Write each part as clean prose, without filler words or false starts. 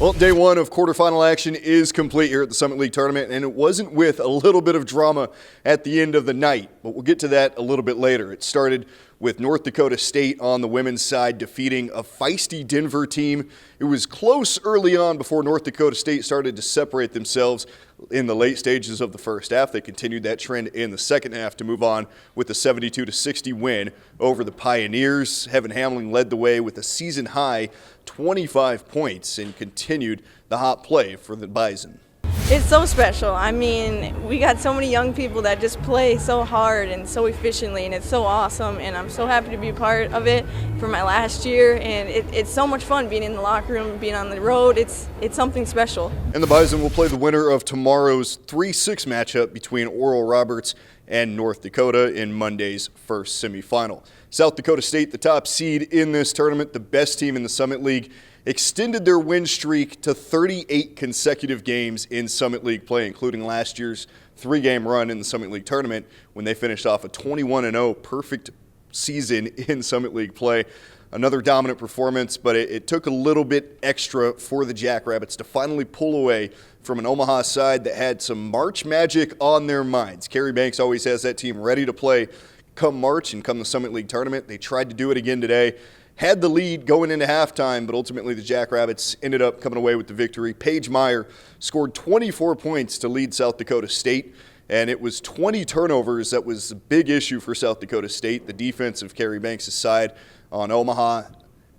Well, day one of quarterfinal action is complete here at the Summit League Tournament, and it wasn't with a little bit of drama at the end of the night, but we'll get to that a little bit later. It started with North Dakota State on the women's side defeating a feisty Denver team. It was close early on before North Dakota State started to separate themselves in the late stages of the first half. They continued that trend in the second half to move on with a 72-60 win over the Pioneers. Heaven Hamling led the way with a season-high 25 points and continued the hot play for the Bison. It's so special. I mean, we got so many young people that just play so hard and so efficiently, and it's so awesome, and I'm so happy to be part of it for my last year, and it's so much fun being in the locker room, being on the road. It's something special. And the Bison will play the winner of tomorrow's 3-6 matchup between Oral Roberts and North Dakota in Monday's first semifinal. South Dakota State, the top seed in this tournament, the best team in the Summit League, extended their win streak to 38 consecutive games in Summit League play, including last year's 3-game run in the Summit League tournament when they finished off a 21-0 perfect season in Summit League play. Another dominant performance, but it took a little bit extra for the Jackrabbits to finally pull away from an Omaha side that had some March magic on their minds. Carrie Banks always has that team ready to play come March and come the Summit League tournament. They tried to do it again today. Had the lead going into halftime, but ultimately the Jackrabbits ended up coming away with the victory. Paige Meyer scored 24 points to lead South Dakota State, and it was 20 turnovers that was a big issue for South Dakota State. The defense of Carrie Banks' side on Omaha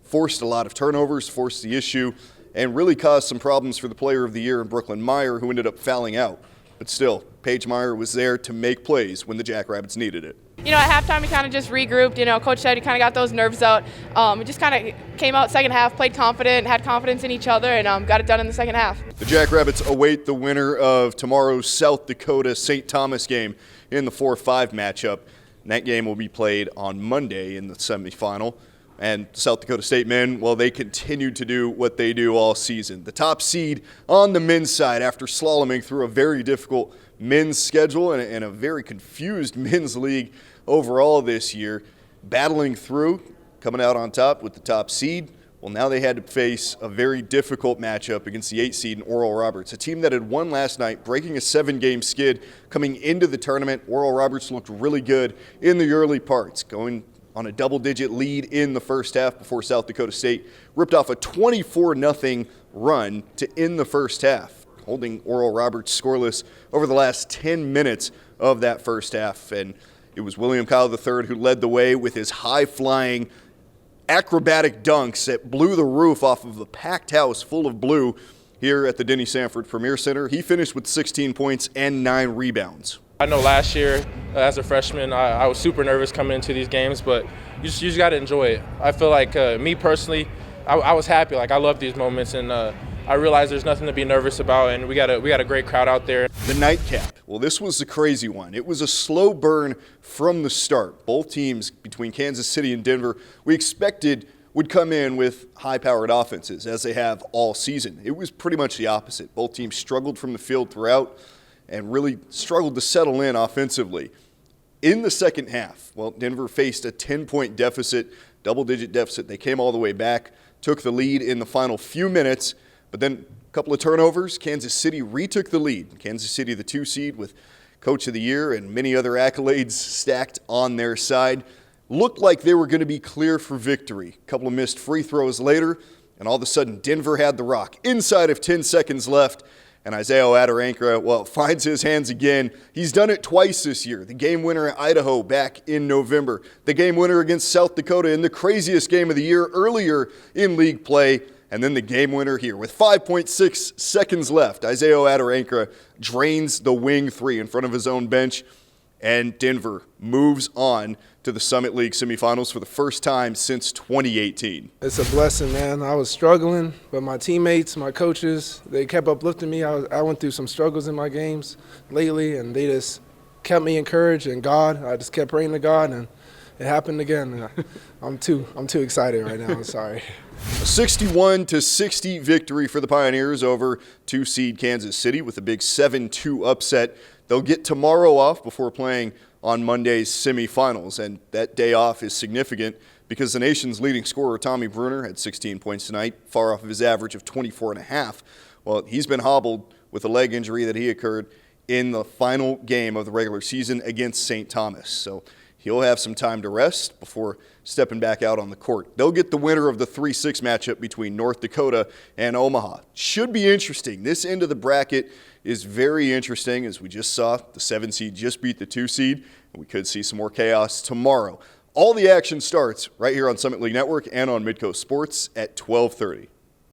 forced a lot of turnovers, forced the issue, and really caused some problems for the player of the year in Brooklyn Meyer, who ended up fouling out. But still, Paige Meyer was there to make plays when the Jackrabbits needed it. You know, at halftime, we kind of just regrouped. You know, Coach said he kind of got those nerves out. We just kind of came out second half, played confident, had confidence in each other, and got it done in the second half. The Jackrabbits await the winner of tomorrow's South Dakota-St. Thomas game in the 4-5 matchup. And that game will be played on Monday in the semifinal. And South Dakota State men, well, they continued to do what they do all season. The top seed on the men's side after slaloming through a very difficult men's schedule and a very confused men's league overall this year, battling through, coming out on top with the top seed. Well, now they had to face a very difficult matchup against the 8 seed in Oral Roberts, a team that had won last night, breaking a 7-game skid coming into the tournament. Oral Roberts looked really good in the early parts, going on a double-digit lead in the first half before South Dakota State ripped off a 24-0 run to end the first half, holding Oral Roberts scoreless over the last 10 minutes of that first half. And it was William Kyle III who led the way with his high-flying acrobatic dunks that blew the roof off of the packed house full of blue here at the Denny Sanford Premier Center. He finished with 16 points and 9 rebounds. I know last year, as a freshman, I was super nervous coming into these games, but you just got to enjoy it. I feel like me personally, I was happy. Like, I love these moments, and I realize there's nothing to be nervous about, and we got a great crowd out there. The nightcap. Well, this was the crazy one. It was a slow burn from the start. Both teams between Kansas City and Denver, we expected would come in with high-powered offenses, as they have all season. It was pretty much the opposite. Both teams struggled from the field throughout and really struggled to settle in offensively. In the second half, well, Denver faced a 10-point deficit, double-digit deficit. They came all the way back, took the lead in the final few minutes, but then a couple of turnovers. Kansas City retook the lead. Kansas City, the 2 seed with Coach of the Year and many other accolades stacked on their side, looked like they were going to be clear for victory. A couple of missed free throws later, and all of a sudden Denver had the rock inside of 10 seconds left. And Isaiah Adarankra, well, finds his hands again. He's done it twice this year. The game winner at Idaho back in November. The game winner against South Dakota in the craziest game of the year earlier in league play. And then the game winner here. With 5.6 seconds left, Isaiah Adarankra drains the wing 3 in front of his own bench. And Denver moves on to the Summit League semifinals for the first time since 2018. It's a blessing, man. I was struggling, but my teammates, my coaches, they kept uplifting me. I went through some struggles in my games lately, and they just kept me encouraged. And God, I just kept praying to God, and it happened again. I'm too excited right now. I'm sorry. A 61-60 victory for the Pioneers over 2 seed Kansas City with a big 7-2 upset. They'll get tomorrow off before playing on Monday's semifinals, and that day off is significant because the nation's leading scorer, Tommy Bruner, had 16 points tonight, far off of his average of 24.5. Well, he's been hobbled with a leg injury that he incurred in the final game of the regular season against St. Thomas. So he'll have some time to rest before stepping back out on the court. They'll get the winner of the 3-6 matchup between North Dakota and Omaha. Should be interesting. This end of the bracket is very interesting. As we just saw, the 7 seed just beat the 2 seed, and we could see some more chaos tomorrow. All the action starts right here on Summit League Network and on Midcoast Sports at 12:30.